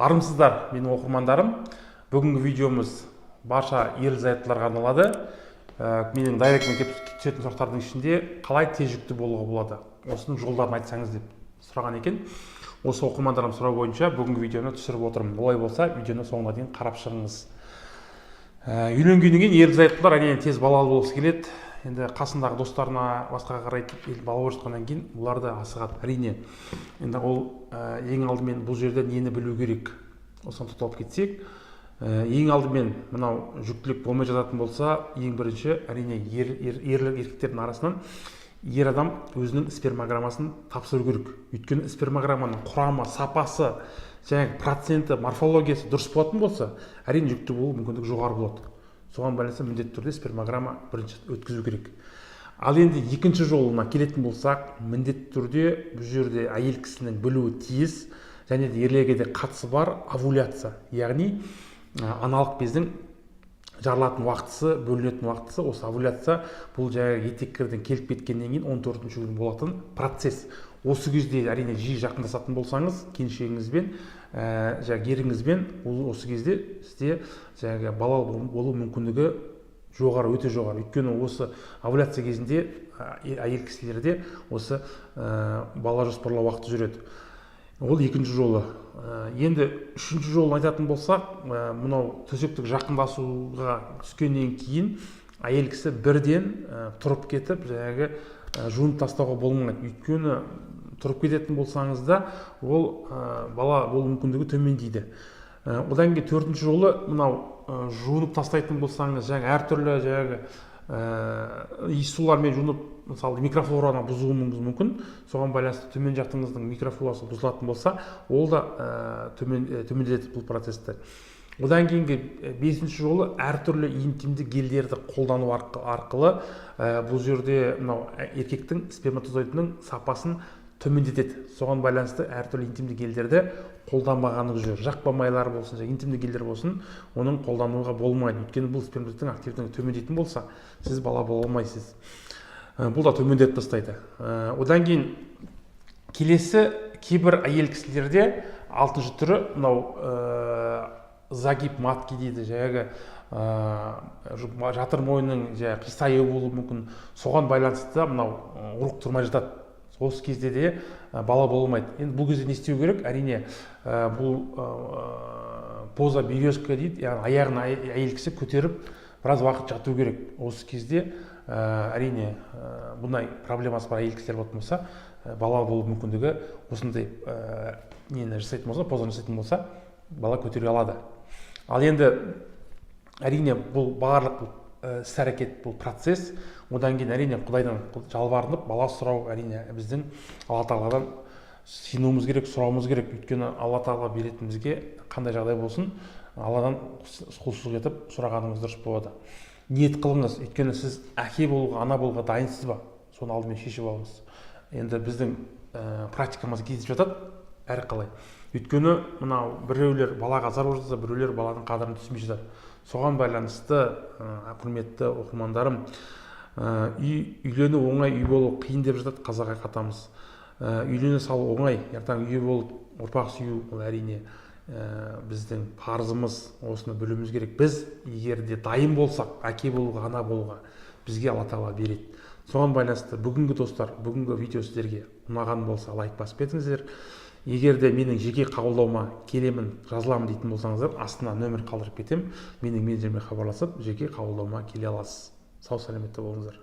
Армысыздар, менің оқырмандарым. Бүгінгі видеомыз барша ерлі-зайыптыларға арналады. Менің дайректіме келіп түсетін сұрақтардың ішінде қалай тез жүкті болуға болады, осының жолдарын айтсаңыз деп сұраған екен. Осы оқырмандарым сұрау бойынша бүгінгі видеоны түсіріп отырмын. Олай болса, видеоны соңына дейін қарап шығыңыз. Үйленгеннен кейін ерлі-зайыптылар әрине тез балалы болғысы келеді. Енді қасындағы достарына басқаға қарай бала болып жатқаннан кейін бұлар да асығады, әрине. Енді ол ең алдымен бұл жерде нені білу керек, осыған тоқталып кетсек, ең алдымен мынау жүктілік болмай жататын болса, ең бірінші әрине еркектердің арасынан ер адам өзінің спермограммасын тапсыру керек. Өйткені спермограмманың құрамы, сапасы, және проценті, морфологиясы дұрыс болатын болса, әрине жүкті болу мүмкіндігі жоғары болады. Соған байланысты міндетті түрде спермограмма бірінші өткізу керек. Ал енді екінші жолына келетін болсақ, міндетті түрде бұл жерде әйел кісінің білуі тиіс, және де ерлерге де қатысы бар овуляция, яғни аналық бездің жарылатын уақытысы, бөлінетін уақытысы, осы овуляция бұл жаңағы етеккірден келіп кеткеннен кейін 14-ші күн болатын процесс. Осы кезде әрине жиі жақындасатын болсаңыз, келіншегіңізбен, еріңізбен, осы кезде сізде бала болу мүмкіндігі жоғары, өте жоғары. Өйткені осы овуляция кезінде әйел кісілерде осы бала жоспарлау уақыты жүреді. Ол екінші жолы. Енді үшінші жолын айтатын болсақ, мынау төсектік жақындасуға түскеннен кейін әйел кісі бірден тұрып кетіп, жуынып тастауға болмайды. Өйткені тұрып кететін болсаңыз да, ол бала болу мүмкіндігі төмендейді. Одан кейін төртінші жолы, мынау жуынып тастайтын болсаңыз, әртүрлі иіссулармен жуынып, мысалы микрофлораны бұзуыңыз мүмкін. Соған байланысты төмен жақтыңыздың микрофлорасы бұзылатын болса, ол да төмендетеді бұл процесті. Одан кейінгі бесінші жолы әртүрлі интимді гельдерді қолдану арқылы бұл жерде еркектің сперматозоидының сапасын төмендетеді. Соған байланысты әртүрлі интимді гельдерді қолданбағаныңыз жөн. Жақпа майлар болсын, интимді гельдер болсын, оның қолдануға болмайды. Өйткені бұл сперматозоидтың активтігін төмендейтін болса, сіз бала бола алмайсыз. Бұл да төмендетіп тастайды. Одан кейін келесі кейбір әйел кісілерде алтыншы түрі мынау загиб матки дейді, жатыр мойнының қисаюы болуы мүмкін. Соған байланысты мынау ұрық тұрмай жатады. Осы кезде де бала болмайды. Енді бұл кезде не істеу керек? Әрине бұл поза березка дейді, яғни аяғын әйел кісі көтеріп біраз уақыт жату керек. Осы кезде әрине бұндай проблемасы бар әйел кісілер болатын болса, бала болу мүмкіндігі осындай нені жасайтын болса, позаны жасайтын болса, бала көтере алады. Ал енді әрине бұл барлық іс-әрекет, бұл процесс. Одан кейін әрине Құдайдан жалбарынып бала сұрау әрине біздің Алла Тағаладан сенуіміз керек, сұрауымыз керек. Өйткені Алла Тағала беретін бізге қандай жағдай болсын, Алладан құлшылық етіп сұрағанымыз дұрыс болады. Ниет қылыңыз, өйткені сіз әке болуға, ана болуға дайынсыз ба? Соны алдымен шешіп алыңыз. Енді біздің практикамыз кездесіп жатады әрқалай. Өйткені мынау біреулер балаға зар болып жатса, біреулер баланың қадірін түсінбей жатады. Соған байланысты, құрметті оқырмандарым, үйлену оңай, үй болу қиын деп жатады қазақ айтқанымыз. Үйлене салу оңай, ертең үй болып ұрпақ сүю, ол әрине біздің парызымыз, осыны білуіміз керек. Біз егер де дайын болсақ, әке болуға, ана болуға, бізге Алла Тағала береді. Соған байланысты бүгінгі достар, бүгінгі видео сіздерге ұнаған болса, лайк басып кетіңіздер. Егер де менің жеке қабылдауыма келемін, жазыламын дейтін болсаңыздар, астына нөмір қалдырып кетем, менің менеджеріме хабарласып, жеке қабылдауыма келе аласыз. Сау саламатта болыңыздар.